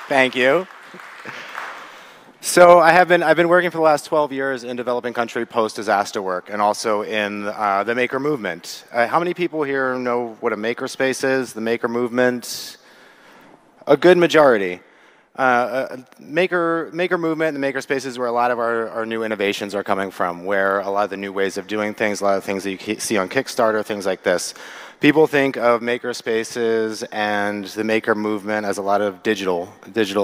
Thank you. So I've been working for the last 12 years in developing country post-disaster work and also in the maker movement. How many people here know what a makerspace is, the maker movement? A good majority. Maker movement and the maker space is where a lot of our new innovations are coming from, where a lot of the new ways of doing things, a lot of things that you see on Kickstarter, things like this. People think of maker spaces and the maker movement as a lot of digital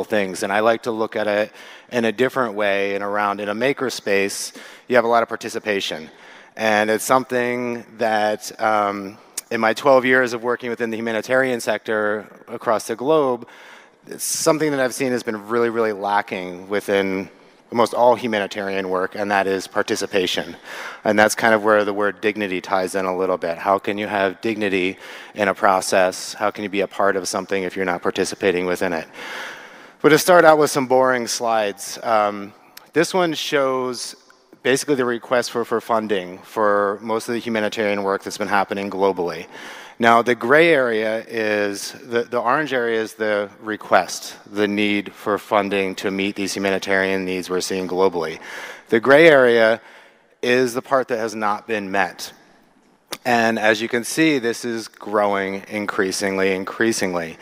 things, and I like to look at it in a different way. And around in a maker space, you have a lot of participation, and it's something that in my 12 years of working within the humanitarian sector across the globe, it's something that I've seen has been really, really lacking within almost all humanitarian work, and that is participation. And that's kind of where the word dignity ties in a little bit. How can you have dignity in a process? How can you be a part of something if you're not participating within it? But to start out with some boring slides, this one shows basically the request for funding for most of the humanitarian work that's been happening globally. Now, the gray area is, the orange area is the request, the need for funding to meet these humanitarian needs we're seeing globally. The gray area is the part that has not been met. And as you can see, this is growing increasingly.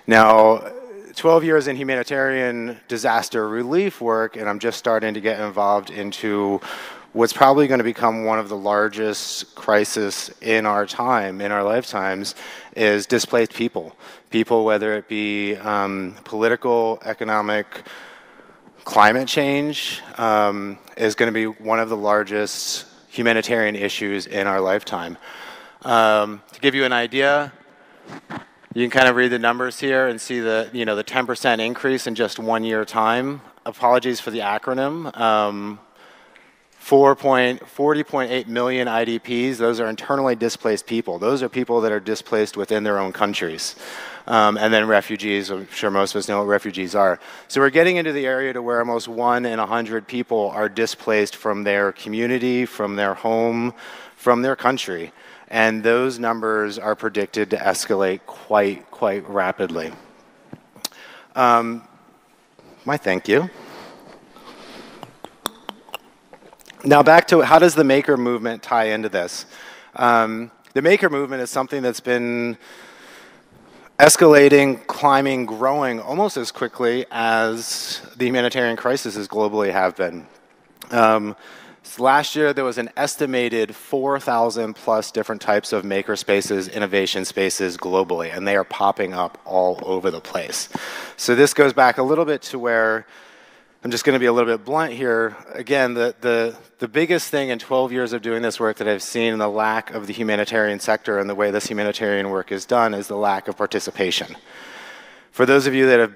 Now, 12 years in humanitarian disaster relief work, and I'm just starting to get involved into what's probably going to become one of the largest crises in our time, in our lifetimes, is displaced people. People, whether it be political, economic, climate change, is going to be one of the largest humanitarian issues in our lifetime. To give you an idea, you can kind of read the numbers here and see the 10% increase in just 1 year time. Apologies for the acronym. 40.8 million IDPs, those are internally displaced people. Those are people that are displaced within their own countries. And then refugees, I'm sure most of us know what refugees are. So we're getting into the area to where almost 1 in 100 people are displaced from their community, from their home, from their country. And those numbers are predicted to escalate quite rapidly. My thank you. Now back to how does the maker movement tie into this? The maker movement is something that's been escalating, climbing, growing almost as quickly as the humanitarian crises globally have been. Last year there was an estimated 4,000 plus different types of maker spaces, innovation spaces globally, and they are popping up all over the place. So this goes back a little bit to where I'm just going to be a little bit blunt here. Again, the biggest thing in 12 years of doing this work that I've seen in the lack of the humanitarian sector and the way this humanitarian work is done is the lack of participation. For those of you that have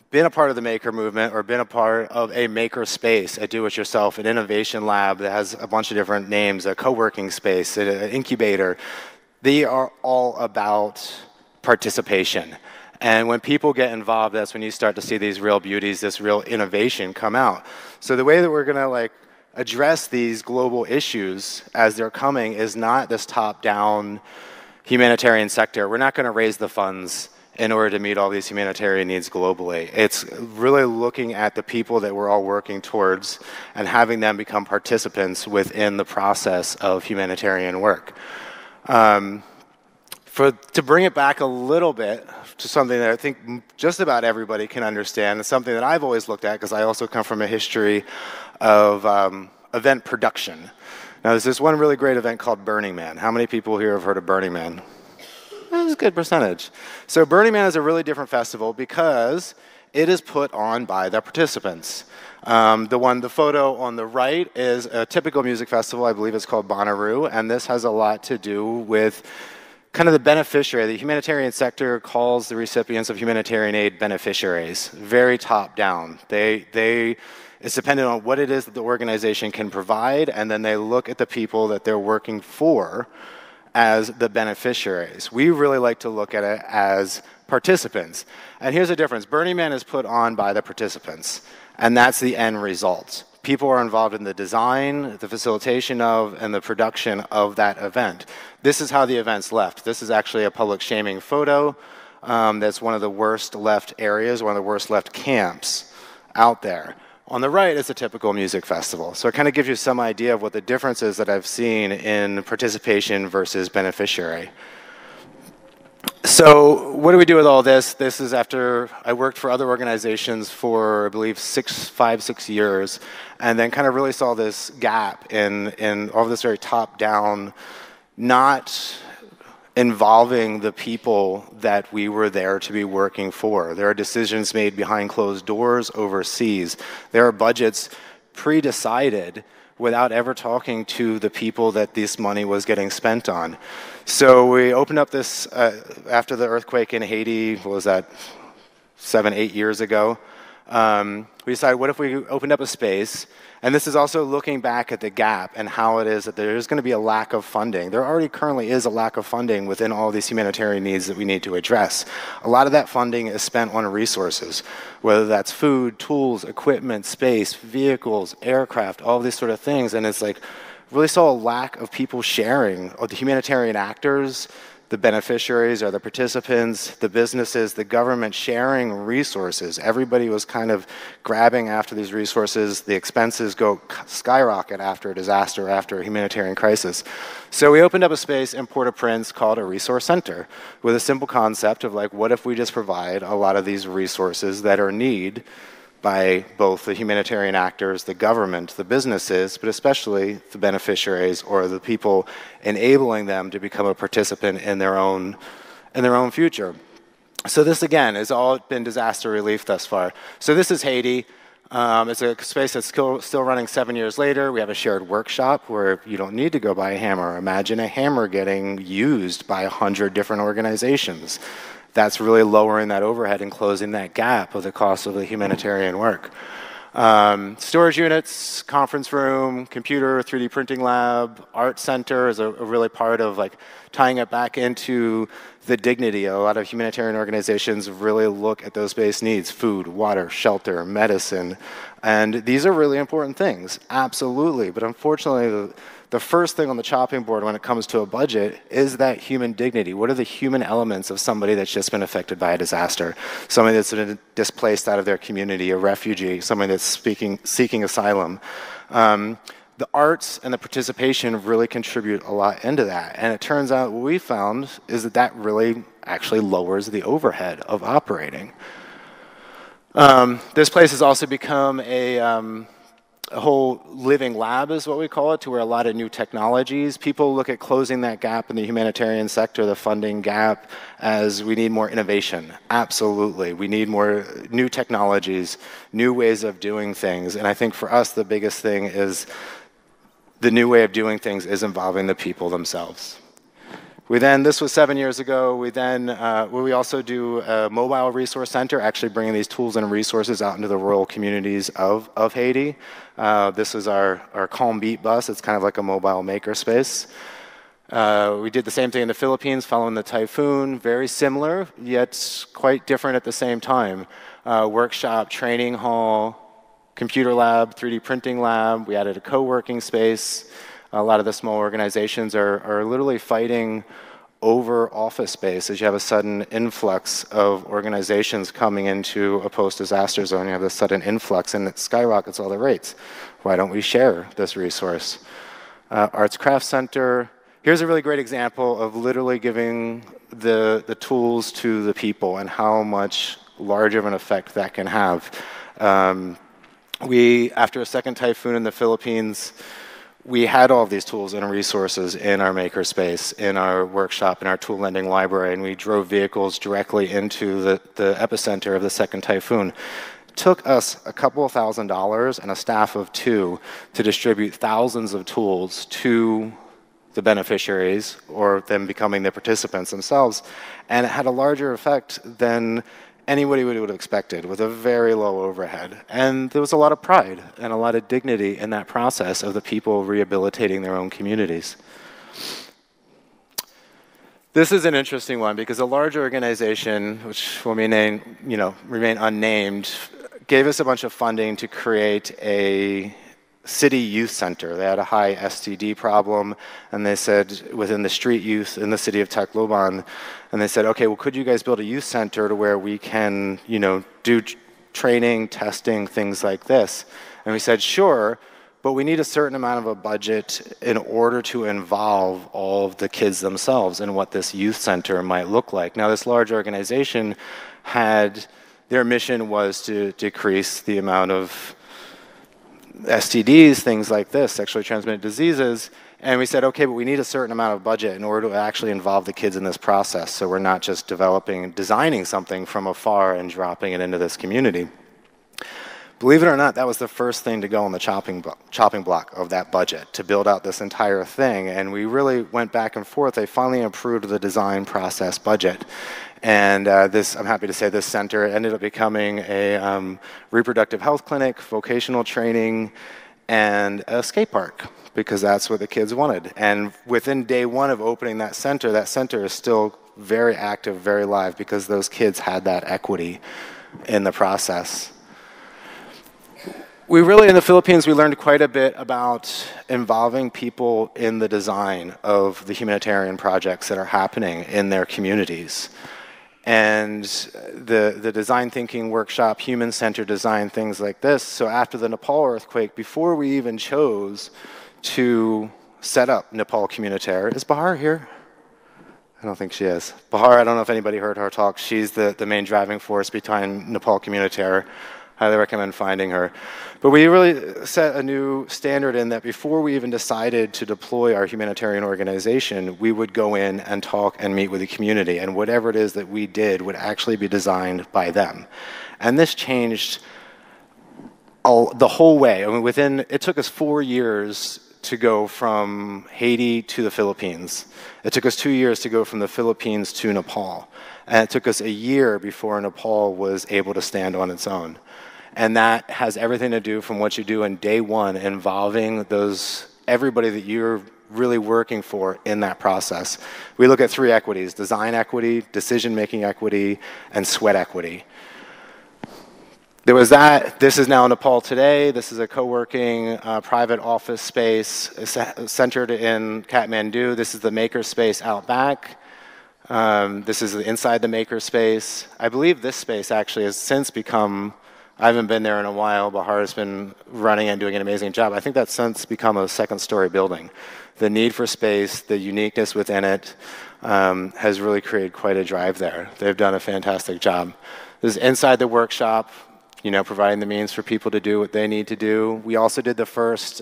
been a part of the maker movement or been a part of a maker space, a do-it-yourself, an innovation lab that has a bunch of different names, a co-working space, an incubator, they are all about participation. And when people get involved, that's when you start to see these real beauties, this real innovation come out. So the way that we're going to address these global issues as they're coming is not this top-down humanitarian sector. We're not going to raise the funds in order to meet all these humanitarian needs globally. It's really looking at the people that we're all working towards and having them become participants within the process of humanitarian work. To bring it back a little bit to something that I think just about everybody can understand, it's something that I've always looked at because I also come from a history of event production. Now there's this one really great event called Burning Man. How many people here have heard of Burning Man? That's a good percentage. So Burning Man is a really different festival because it is put on by the participants. The photo on the right is a typical music festival. I believe it's called Bonnaroo, and this has a lot to do with kind of the beneficiary. The humanitarian sector calls the recipients of humanitarian aid beneficiaries, very top down. It's dependent on what it is that the organization can provide, and then they look at the people that they're working for as the beneficiaries. We really like to look at it as participants. And here's the difference. Burning Man is put on by the participants, and that's the end result. People are involved in the design, the facilitation of, and the production of that event. This is how the event's left. This is actually a public shaming photo. That's one of the worst left areas, one of the worst left camps out there. On the right is a typical music festival. So it kind of gives you some idea of what the difference is that I've seen in participation versus beneficiary. So what do we do with all this? This is after I worked for other organizations for, I believe, 5, 6 years, and then kind of really saw this gap in all of this very top-down, not involving the people that we were there to be working for. There are decisions made behind closed doors overseas. There are budgets pre-decided without ever talking to the people that this money was getting spent on. So we opened up this, after the earthquake in Haiti, what was that, 7, 8 years ago? We decided, what if we opened up a space? And this is also looking back at the gap and how it is that there's going to be a lack of funding. There already currently is a lack of funding within all these humanitarian needs that we need to address. A lot of that funding is spent on resources, whether that's food, tools, equipment, space, vehicles, aircraft, all of these sort of things. And it's like, really saw a lack of people sharing, of the humanitarian actors, the beneficiaries or the participants, the businesses, the government sharing resources. Everybody was kind of grabbing after these resources. The expenses go skyrocket after a disaster, after a humanitarian crisis. So we opened up a space in Port-au-Prince called a resource center with a simple concept of like, what if we just provide a lot of these resources that are in need by both the humanitarian actors, the government, the businesses, but especially the beneficiaries or the people enabling them to become a participant in their own future. So this, again, has all been disaster relief thus far. So this is Haiti. It's a space that's still running 7 years later. We have a shared workshop where you don't need to go buy a hammer. Imagine a hammer getting used by 100 different organizations. That's really lowering that overhead and closing that gap of the cost of the humanitarian work. Storage units, conference room, computer, 3D printing lab, art center is a really part of like tying it back into the dignity. A lot of humanitarian organizations really look at those base needs: food, water, shelter, medicine. And these are really important things, absolutely. But unfortunately, the first thing on the chopping board when it comes to a budget is that human dignity. What are the human elements of somebody that's just been affected by a disaster? Somebody that's been displaced out of their community, a refugee, somebody that's seeking asylum. The arts and the participation really contribute a lot into that. And it turns out what we found is that that really actually lowers the overhead of operating. This place has also become a whole living lab is what we call it, to where a lot of new technologies, people look at closing that gap in the humanitarian sector, the funding gap, as we need more innovation. Absolutely. We need more new technologies, new ways of doing things. And I think for us, the biggest thing is the new way of doing things is involving the people themselves. We then, this was 7 years ago, we also do a mobile resource center, actually bringing these tools and resources out into the rural communities of Haiti. This is our Calm Beat bus. It's kind of like a mobile makerspace. We did the same thing in the Philippines following the typhoon, very similar, yet quite different at the same time. Workshop, training hall, computer lab, 3D printing lab. We added a co-working space. A lot of the small organizations are literally fighting over office space as you have a sudden influx of organizations coming into a post-disaster zone. You have this sudden influx and it skyrockets all the rates. Why don't we share this resource? Arts Craft Center. Here's a really great example of literally giving the tools to the people and how much larger of an effect that can have. After a second typhoon in the Philippines, we had all of these tools and resources in our makerspace, in our workshop, in our tool lending library, and we drove vehicles directly into the epicenter of the second typhoon. It took us a couple of $1,000s and a staff of 2 to distribute thousands of tools to the beneficiaries or them becoming the participants themselves, and it had a larger effect than anybody would have expected, with a very low overhead. And there was a lot of pride and a lot of dignity in that process of the people rehabilitating their own communities. This is an interesting one because a large organization, which will remain unnamed, gave us a bunch of funding to create a city youth center. They had a high STD problem, and they said within the street youth in the city of Tacloban, and they said, okay, well, could you guys build a youth center to where we can, do training, testing, things like this? And we said, sure, but we need a certain amount of a budget in order to involve all of the kids themselves in what this youth center might look like. Now, this large organization their mission was to decrease the amount of STDs, things like this, sexually transmitted diseases, and we said, okay, but we need a certain amount of budget in order to actually involve the kids in this process, so we're not just designing something from afar and dropping it into this community. Believe it or not, that was the first thing to go on the chopping block of that budget, to build out this entire thing, and we really went back and forth. They finally approved the design process budget. And I'm happy to say this center ended up becoming a reproductive health clinic, vocational training, and a skate park, because that's what the kids wanted. And within day one of opening that center is still very active, very live, because those kids had that equity in the process. In the Philippines, we learned quite a bit about involving people in the design of the humanitarian projects that are happening in their communities. And the design thinking workshop, human-centered design, things like this. So after the Nepal earthquake, before we even chose to set up Nepal Communitere, is Bahar here? I don't think she is. Bahar, I don't know if anybody heard her talk. She's the main driving force behind Nepal Communitere. Highly recommend finding her. But we really set a new standard in that before we even decided to deploy our humanitarian organization, we would go in and talk and meet with the community, and whatever it is that we did would actually be designed by them. And this changed the whole way. I mean, it took us 4 years to go from Haiti to the Philippines. It took us 2 years to go from the Philippines to Nepal. And it took us a year before Nepal was able to stand on its own. And that has everything to do from what you do in day one, involving everybody that you're really working for in that process. We look at 3 equities: design equity, decision-making equity, and sweat equity. There was that. This is now Nepal today. This is a co-working private office space centered in Kathmandu. This is the maker space out back. This is inside the maker space. I believe this space actually has since become, I haven't been there in a while, Bahar has been running and doing an amazing job. I think that's since become a 2nd-story building. The need for space, the uniqueness within it, has really created quite a drive there. They've done a fantastic job. This is inside the workshop, providing the means for people to do what they need to do. We also did the first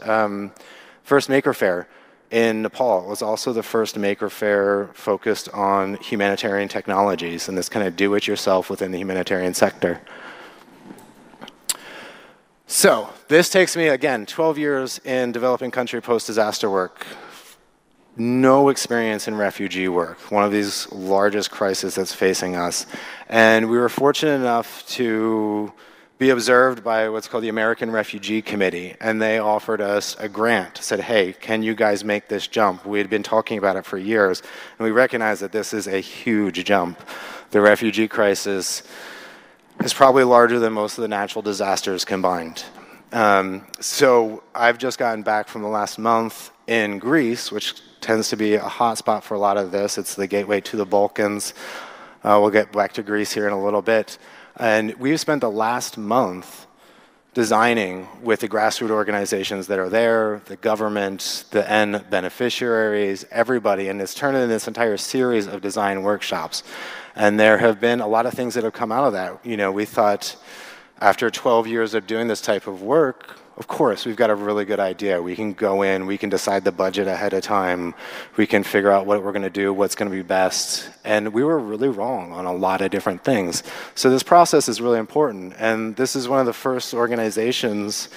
Maker Faire in Nepal. It was also the first Maker Faire focused on humanitarian technologies and this kind of do-it-yourself within the humanitarian sector. So this takes me, again, 12 years in developing country post-disaster work. No experience in refugee work, one of these largest crises that's facing us. And we were fortunate enough to be observed by what's called the American Refugee Committee, and they offered us a grant, said, hey, can you guys make this jump? We had been talking about it for years, and we recognize that this is a huge jump. The refugee crisis is probably larger than most of the natural disasters combined. So I've just gotten back from the last month in Greece, which tends to be a hot spot for a lot of this. It's the gateway to the Balkans. We'll get back to Greece here in a little bit. And we've spent the last month designing with the grassroots organizations that are there, the government, the end beneficiaries, everybody, and it's turned into this entire series of design workshops. And there have been a lot of things that have come out of that. We thought after 12 years of doing this type of work, of course, we've got a really good idea. We can go in, we can decide the budget ahead of time, we can figure out what we're going to do, what's going to be best. And we were really wrong on a lot of different things. So this process is really important. And this is one of the first organizations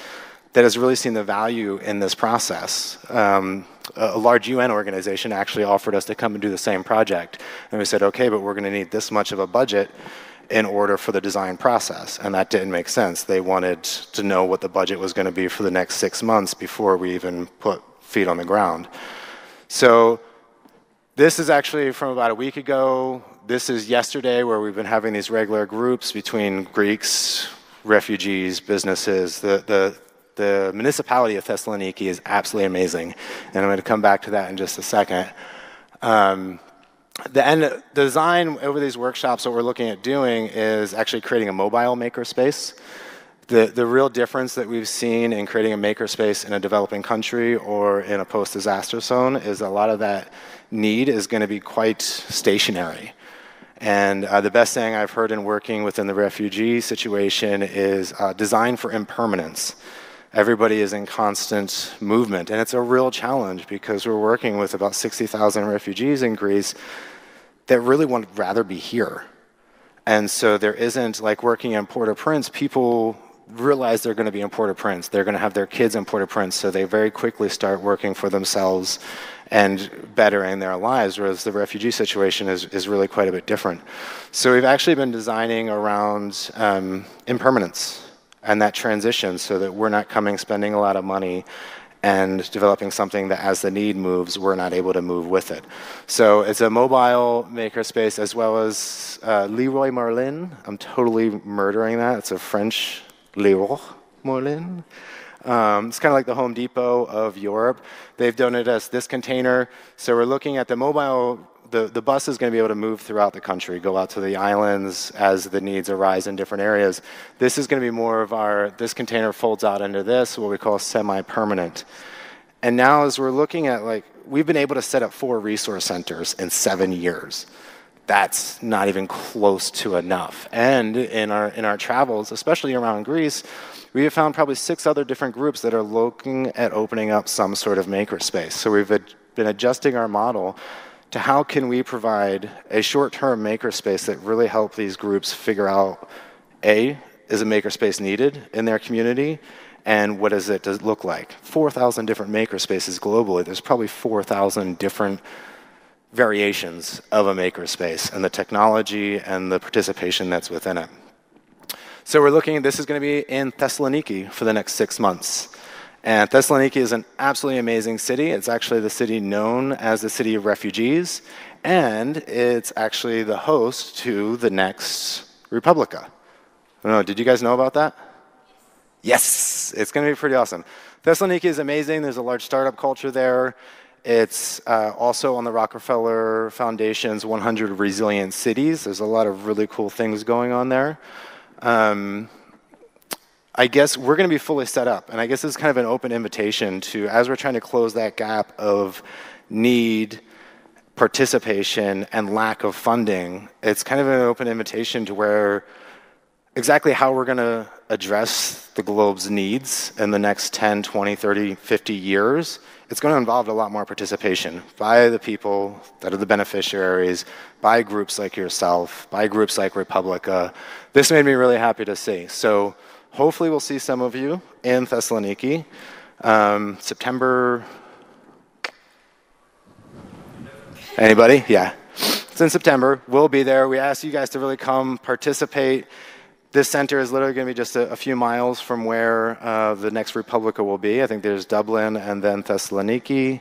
that has really seen the value in this process. A large UN organization actually offered us to come and do the same project. And we said, okay, but we're going to need this much of a budget in order for the design process, and that didn't make sense. They wanted to know what the budget was going to be for the next 6 months before we even put feet on the ground. So This is actually from about a week ago. This is yesterday, where we've been having these regular groups between Greeks, refugees, businesses. The municipality of Thessaloniki is absolutely amazing, and I'm going to come back to that in just a second. The design over these workshops, what we're looking at doing is actually creating a mobile makerspace. The real difference that we've seen in creating a makerspace in a developing country or in a post-disaster zone is a lot of that need is going to be quite stationary. And the best thing I've heard in working within the refugee situation is design for impermanence. Everybody is in constant movement, and it's a real challenge because we're working with about 60,000 refugees in Greece that really would rather be here. And so there isn't, like working in Port-au-Prince, people realize they're going to be in Port-au-Prince. They're going to have their kids in Port-au-Prince, so they very quickly start working for themselves and bettering their lives, whereas the refugee situation is really quite a bit different. So we've actually been designing around impermanence and that transition so that we're not spending a lot of money and developing something that as the need moves, we're not able to move with it. So it's a mobile makerspace as well as Leroy Merlin. I'm totally murdering that. It's a French Leroy Merlin. It's kind of like the Home Depot of Europe. They've donated us this container. So we're looking at the mobile. The bus is going to be able to move throughout the country, go out to the islands as the needs arise in different areas. This is going to be more of this container folds out into this, what we call semi-permanent. And now as we're looking at, we've been able to set up 4 resource centers in 7 years. That's not even close to enough. And in our travels, especially around Greece, we have found probably 6 other different groups that are looking at opening up some sort of makerspace. So we've been adjusting our model to how can we provide a short-term makerspace that really help these groups figure out, A, is a makerspace needed in their community, and what does it look like? 4,000 different makerspaces globally. There's probably 4,000 different variations of a makerspace and the technology and the participation that's within it. So we're looking, this is going to be in Thessaloniki for the next 6 months. And Thessaloniki is an absolutely amazing city. It's actually the city known as the city of refugees, and it's actually the host to the next Republica. I don't know, did you guys know about that? Yes, it's going to be pretty awesome. Thessaloniki is amazing. There's a large startup culture there. It's also on the Rockefeller Foundation's 100 Resilient Cities. There's a lot of really cool things going on there. I guess we're going to be fully set up, and I guess it's kind of an open invitation to, as we're trying to close that gap of need, participation, and lack of funding, it's kind of an open invitation to where exactly how we're going to address the globe's needs in the next 10, 20, 30, 50 years. It's going to involve a lot more participation by the people that are the beneficiaries, by groups like yourself, by groups like Republica. This made me really happy to see. So hopefully we'll see some of you in Thessaloniki. September, anybody? Yeah, it's in September. We'll be there. We ask you guys to really come participate. This center is literally going to be just a few miles from where the next Republica will be. I think there's Dublin and then Thessaloniki.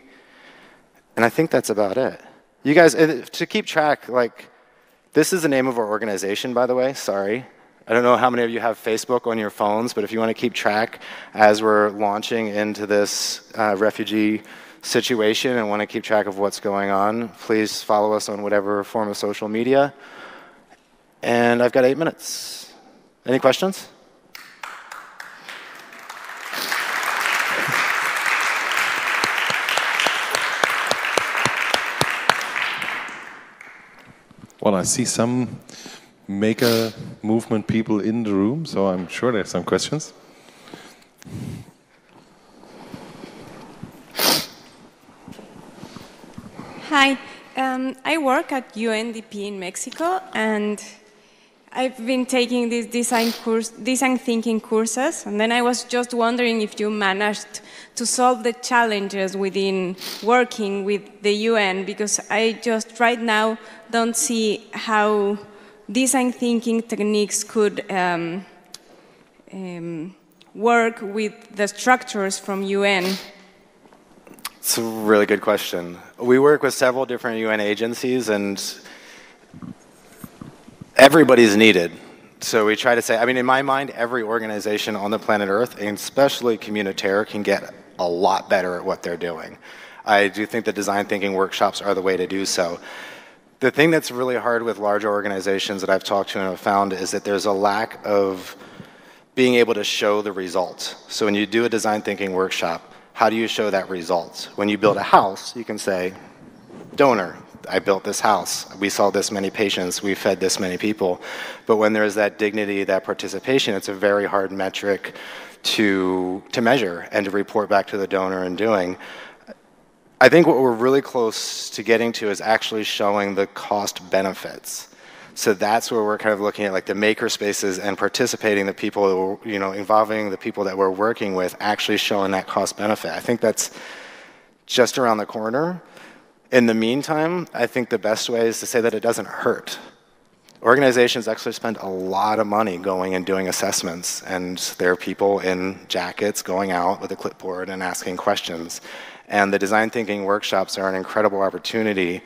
And I think that's about it. You guys, to keep track, this is the name of our organization, by the way. Sorry. I don't know how many of you have Facebook on your phones, but if you want to keep track as we're launching into this refugee situation and want to keep track of what's going on, please follow us on whatever form of social media. And I've got 8 minutes. Any questions? Well, I see some maker movement people in the room, so I'm sure there's some questions. Hi, I work at UNDP in Mexico, and I've been taking these design thinking courses, and then I was just wondering if you managed to solve the challenges within working with the UN, because I just right now don't see how design thinking techniques could work with the structures from UN. It's a really good question. We work with several different UN agencies, and everybody's needed. So we try to say, I mean, in my mind, every organization on the planet Earth, and especially Communitere, can get a lot better at what they're doing. I do think that design thinking workshops are the way to do so. The thing that's really hard with larger organizations that I've talked to and have found is that there's a lack of being able to show the result. So when you do a design thinking workshop, how do you show that result? When you build a house, you can say, donor, I built this house. We saw this many patients. We fed this many people. But when there's that dignity, that participation, it's a very hard metric to measure and to report back to the donor and doing. I think what we're really close to getting to is actually showing the cost benefits. So that's where we're kind of looking at like the maker spaces and participating the people, you know, involving the people that we're working with, actually showing that cost benefit. I think that's just around the corner. In the meantime, I think the best way is to say that it doesn't hurt. Organizations actually spend a lot of money going and doing assessments, and there are people in jackets going out with a clipboard and asking questions. And the design thinking workshops are an incredible opportunity,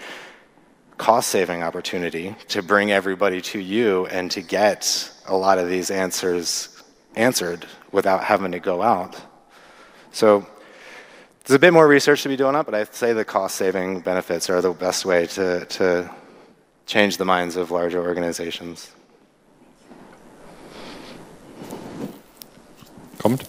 cost-saving opportunity, to bring everybody to you and to get a lot of these answers answered without having to go out. So there's a bit more research to be done up, but I'd say the cost-saving benefits are the best way to change the minds of larger organizations. Comment?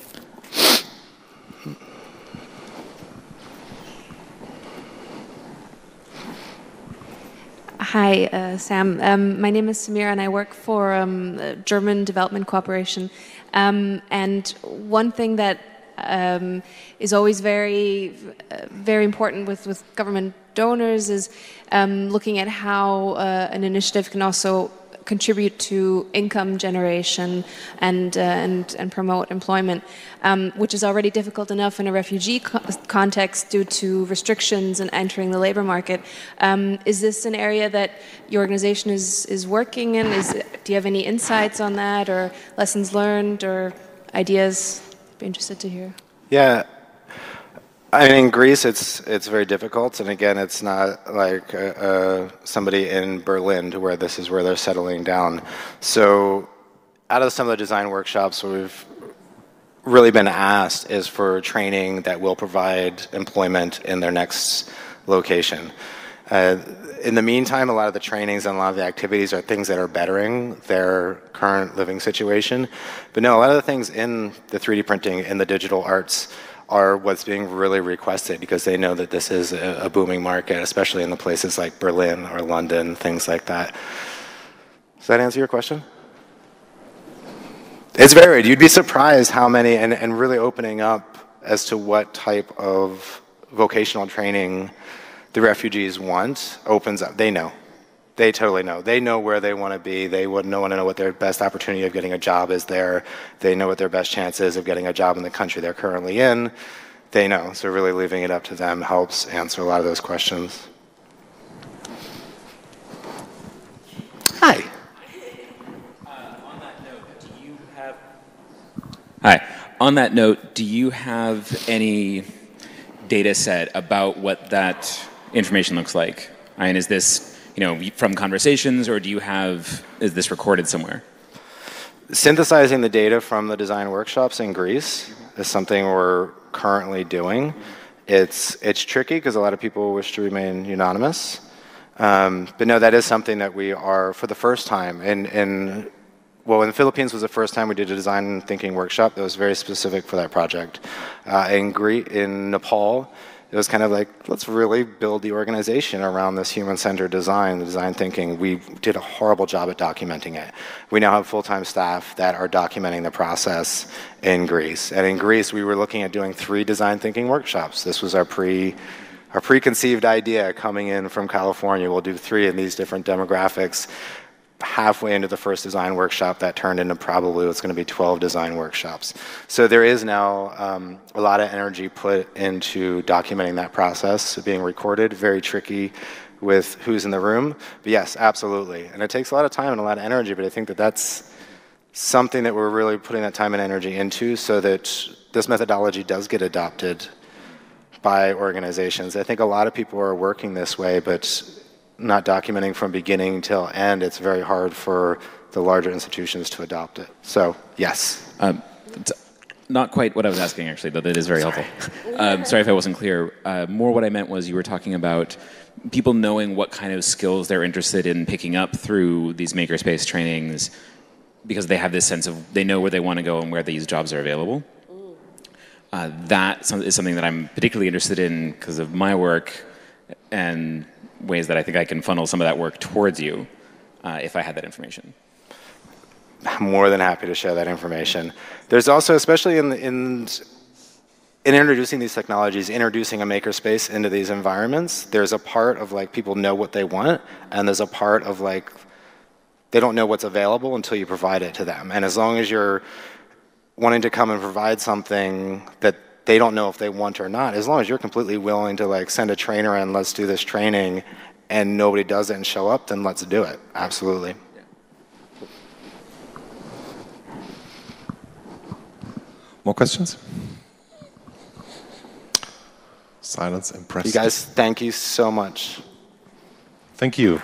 Hi, Sam. My name is Samira, and I work for German Development Cooperation. And one thing that is always very important with government donors is looking at how an initiative can also contribute to income generation and promote employment, which is already difficult enough in a refugee context due to restrictions in entering the labor market. Is this an area that your organization is working in? Do you have any insights on that, or lessons learned, or ideas? I'd be interested to hear. Yeah. I mean, in Greece, it's very difficult, and again, it's not like somebody in Berlin to where this is where they're settling down. So, out of some of the design workshops, what we've really been asked is for training that will provide employment in their next location. In the meantime, a lot of the trainings and a lot of the activities are things that are bettering their current living situation. But no, a lot of the things in the 3D printing, in the digital arts, are what's being really requested because they know that this is a booming market, especially in the places like Berlin or London, things like that. Does that answer your question? It's varied. You'd be surprised how many, and really opening up as to what type of vocational training the refugees want opens up. They know. They totally know. They know where they want to be. They would want to know what their best opportunity of getting a job is there. They know what their best chance is of getting a job in the country they're currently in. They know. So really leaving it up to them helps answer a lot of those questions. Hi. On that note, do you have... Hi. On that note, do you have any data set about what that information looks like? I mean, is this, you know, from conversations, or is this recorded somewhere? Synthesizing the data from the design workshops in Greece is something we're currently doing. It's tricky because a lot of people wish to remain anonymous. But no, that is something that we are, for the first time, in the Philippines was the first time we did a design thinking workshop that was very specific for that project. In Nepal, it was kind of like, let's really build the organization around this human-centered design, the design thinking. We did a horrible job at documenting it. We now have full-time staff that are documenting the process in Greece. And in Greece, we were looking at doing 3 design thinking workshops. This was our preconceived idea coming in from California. We'll do 3 in these different demographics. Halfway into the first design workshop, that turned into probably what's going to be 12 design workshops. So there is now a lot of energy put into documenting that process, being recorded, very tricky with who's in the room. But yes, absolutely. And it takes a lot of time and a lot of energy, but I think that that's something that we're really putting that time and energy into so that this methodology does get adopted by organizations. I think a lot of people are working this way, but not documenting from beginning till end. It's very hard for the larger institutions to adopt it. So, yes. Not quite what I was asking, actually, though that is very helpful. Sorry if I wasn't clear. More what I meant was you were talking about people knowing what kind of skills they're interested in picking up through these makerspace trainings because they have this sense of they know where they want to go and where these jobs are available. That is something that I'm particularly interested in because of my work and ways that I think I can funnel some of that work towards you if I had that information. I'm more than happy to share that information. There's also, especially in introducing these technologies, introducing a makerspace into these environments, there's a part of like people know what they want, and there's a part of like they don't know what's available until you provide it to them. And as long as you're wanting to come and provide something that they don't know if they want or not, as long as you're completely willing to like send a trainer and let's do this training and nobody does it and show up, then let's do it. Absolutely. More questions? Silence impressive. You guys, thank you so much. Thank you.